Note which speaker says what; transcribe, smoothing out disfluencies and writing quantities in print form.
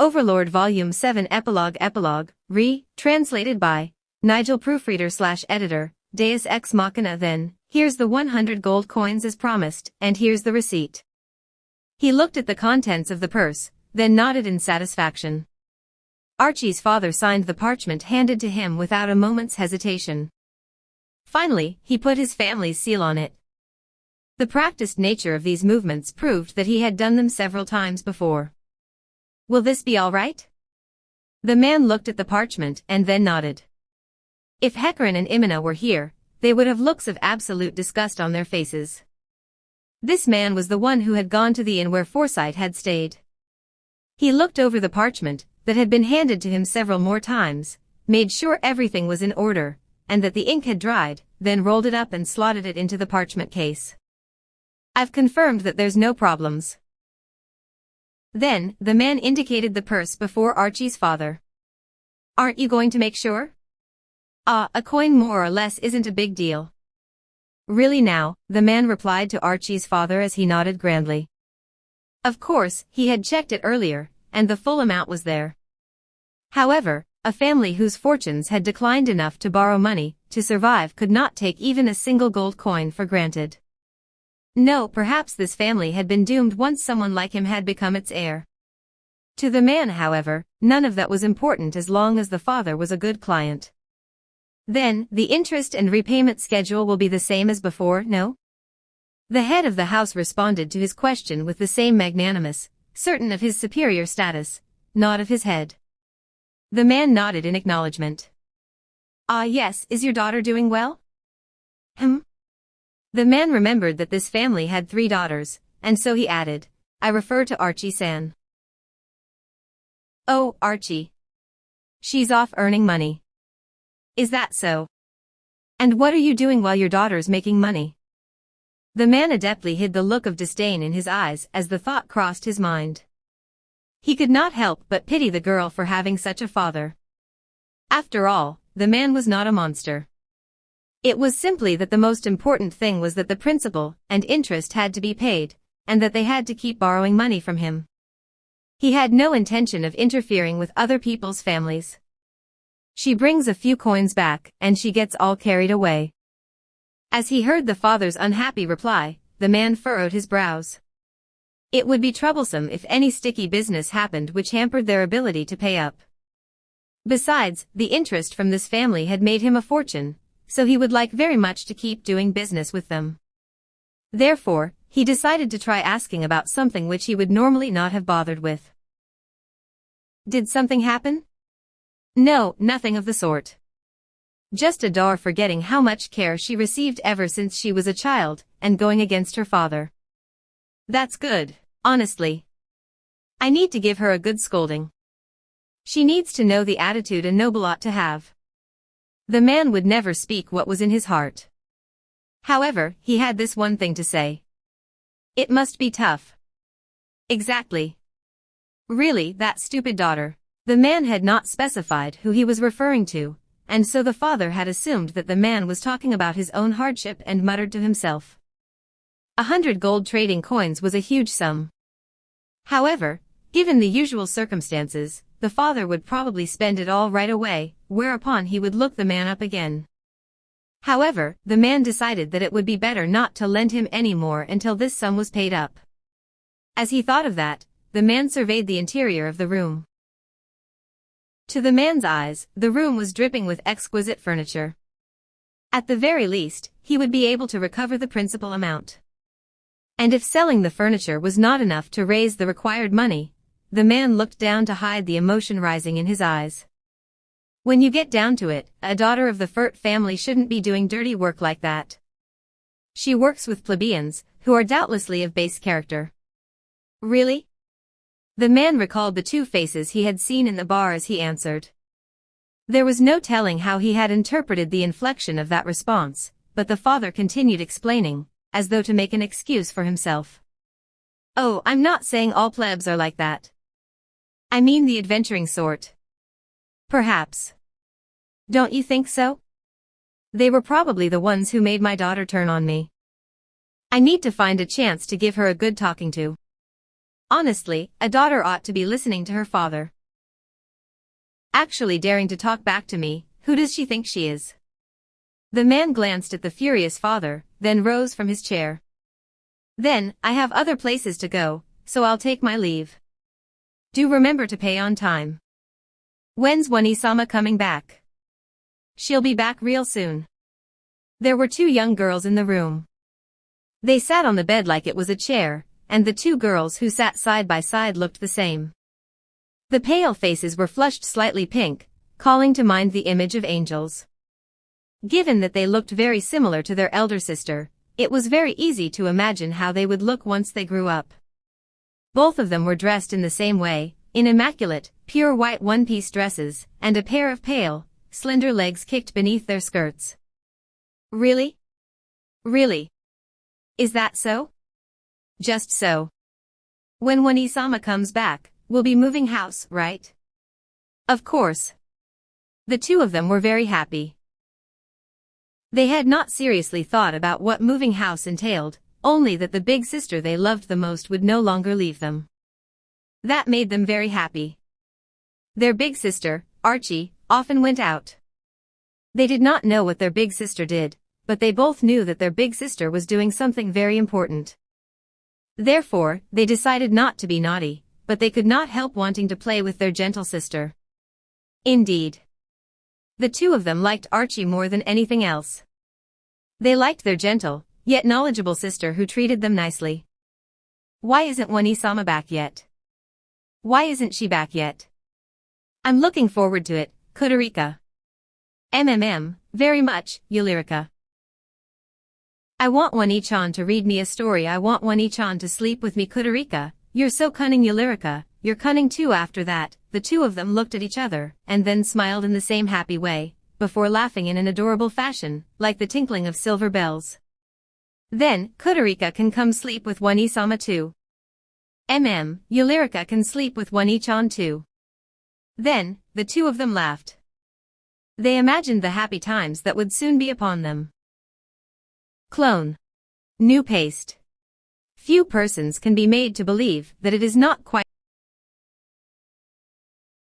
Speaker 1: Overlord Volume 7 Epilogue, translated by Nigel Proofreader/editor, Deus Ex Machina. Then, here's the 100 gold coins as promised, and here's the receipt. He looked at the contents of the purse, then nodded in satisfaction. Archie's father signed the parchment handed to him without a moment's hesitation. Finally, he put his family's seal on it. The practiced nature of these movements proved that he had done them several times before. Will this be all right? The man looked at the parchment and then nodded. If Hecarim and Imina were here, they would have looks of absolute disgust on their faces. This man was the one who had gone to the inn where Forsyth had stayed. He looked over the parchment that had been handed to him several more times, made sure everything was in order, and that the ink had dried, then rolled it up and slotted it into the parchment case. I've confirmed that there's no problems. Then, the man indicated the purse before Archie's father. Aren't you going to make sure? A coin more or less isn't a big deal. Really now, the man replied to Archie's father as he nodded grandly. Of course, he had checked it earlier, and the full amount was there. However, a family whose fortunes had declined enough to borrow money to survive could not take even a single gold coin for granted. No, perhaps this family had been doomed once someone like him had become its heir. To the man, however, none of that was important as long as the father was a good client. Then, the interest and repayment schedule will be the same as before, no? The head of the house responded to his question with the same magnanimous, certain of his superior status, nod of his head. The man nodded in acknowledgement. Yes, is your daughter doing well? The man remembered that this family had 3 daughters, and so he added, I refer to Archie-san. Oh, Archie. She's off earning money. Is that so? And what are you doing while your daughter's making money? The man adeptly hid the look of disdain in his eyes as the thought crossed his mind. He could not help but pity the girl for having such a father. After all, the man was not a monster. It was simply that the most important thing was that the principal and interest had to be paid, and that they had to keep borrowing money from him. He had no intention of interfering with other people's families. She brings a few coins back, and she gets all carried away. As he heard the father's unhappy reply, the man furrowed his brows. It would be troublesome if any sticky business happened which hampered their ability to pay up. Besides, the interest from this family had made him a fortune, so he would like very much to keep doing business with them. Therefore, he decided to try asking about something which he would normally not have bothered with. Did something happen? No, nothing of the sort. Just a daughter forgetting how much care she received ever since she was a child, and going against her father. That's good, honestly. I need to give her a good scolding. She needs to know the attitude a noble ought to have. The man would never speak what was in his heart. However, he had this one thing to say. It must be tough. Exactly. Really, that stupid daughter. The man had not specified who he was referring to, and so the father had assumed that the man was talking about his own hardship and muttered to himself. 100 gold trading coins was a huge sum. However, given the usual circumstances, the father would probably spend it all right away, whereupon he would look the man up again. However, the man decided that it would be better not to lend him any more until this sum was paid up. As he thought of that, the man surveyed the interior of the room. To the man's eyes, the room was dripping with exquisite furniture. At the very least, he would be able to recover the principal amount. And if selling the furniture was not enough to raise the required money, the man looked down to hide the emotion rising in his eyes. When you get down to it, a daughter of the Furt family shouldn't be doing dirty work like that. She works with plebeians, who are doubtlessly of base character. Really? The man recalled the 2 faces he had seen in the bar as he answered. There was no telling how he had interpreted the inflection of that response, but the father continued explaining, as though to make an excuse for himself. Oh, I'm not saying all plebs are like that. I mean the adventuring sort. Perhaps. Don't you think so? They were probably the ones who made my daughter turn on me. I need to find a chance to give her a good talking to. Honestly, a daughter ought to be listening to her father. Actually daring to talk back to me, who does she think she is? The man glanced at the furious father, then rose from his chair. Then, I have other places to go, so I'll take my leave. Do remember to pay on time. When's Wani-sama coming back? She'll be back real soon. There were two young girls in the room. They sat on the bed like it was a chair, and the two girls who sat side by side looked the same. The pale faces were flushed slightly pink, calling to mind the image of angels. Given that they looked very similar to their elder sister, it was very easy to imagine how they would look once they grew up. Both of them were dressed in the same way, in immaculate, pure white one-piece dresses, and a pair of pale, slender legs kicked beneath their skirts. Really? Really? Is that so? Just so. When Wani-sama comes back, we'll be moving house, right? Of course. The two of them were very happy. They had not seriously thought about what moving house entailed, only that the big sister they loved the most would no longer leave them. That made them very happy. Their big sister, Archie, often went out. They did not know what their big sister did, but they both knew that their big sister was doing something very important. Therefore, they decided not to be naughty, but they could not help wanting to play with their gentle sister. Indeed. The two of them liked Archie more than anything else. They liked their gentle, yet knowledgeable sister who treated them nicely. Why isn't Wani-sama back yet? Why isn't she back yet? I'm looking forward to it, Kudurika. Very much, Yulirika. I want Wani-chan to read me a story. I want Wani-chan to sleep with me, Kudurika. You're so cunning, Yulirika. You're cunning too. After that, the two of them looked at each other, and then smiled in the same happy way, before laughing in an adorable fashion, like the tinkling of silver bells. Then, Kudurika can come sleep with Wani-sama too. Yulirika can sleep with Wani-chan too. Then, the two of them laughed. They imagined the happy times that would soon be upon them. Clone. New paste. Few persons can be made to believe that it is not quite